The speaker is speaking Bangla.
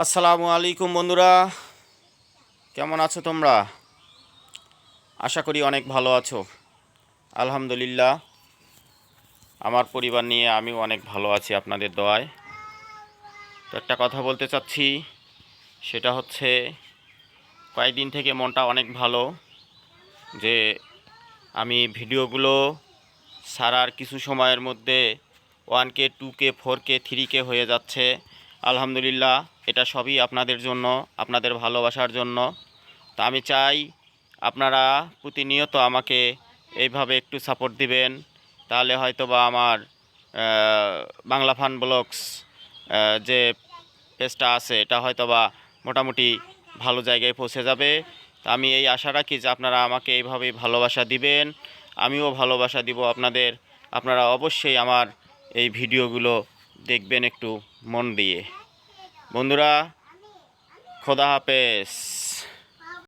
আসসালামু আলাইকুম বন্ধুরা, কেমন আছো তোমরা? আশা করি অনেক ভালো আছো। আলহামদুলিল্লাহ, আমার পরিবার নিয়ে আমিও অনেক ভালো আছি আপনাদের দোয়ায়। তো একটা কথা বলতে চাচ্ছি, সেটা হচ্ছে কয়েকদিন থেকে মনটা অনেক ভালো যে আমি ভিডিওগুলো ছাড়ার কিছু সময়ের মধ্যে 1K 2K 4K 3K হয়ে যাচ্ছে। আলহামদুলিল্লাহ, এটা সবই আপনাদের জন্য, আপনাদের ভালোবাসার জন্য। তা আমি চাই আপনারা প্রতিনিয়ত আমাকে এইভাবে একটু সাপোর্ট দিবেন, তাহলে হয়তো বা আমার বাংলা ফান ব্লগস যে পেজটা আছে এটা হয়তো বা মোটামুটি ভালো জায়গায় পৌঁছে যাবে। তা আমি এই আশা রাখি যে আপনারা আমাকে এইভাবেই ভালোবাসা দিবেন, আমিও ভালোবাসা দিব আপনাদের। আপনারা অবশ্যই আমার এই ভিডিওগুলো দেখবেন একটু মন দিয়ে। বন্ধুরা, খোদা হাফেজ।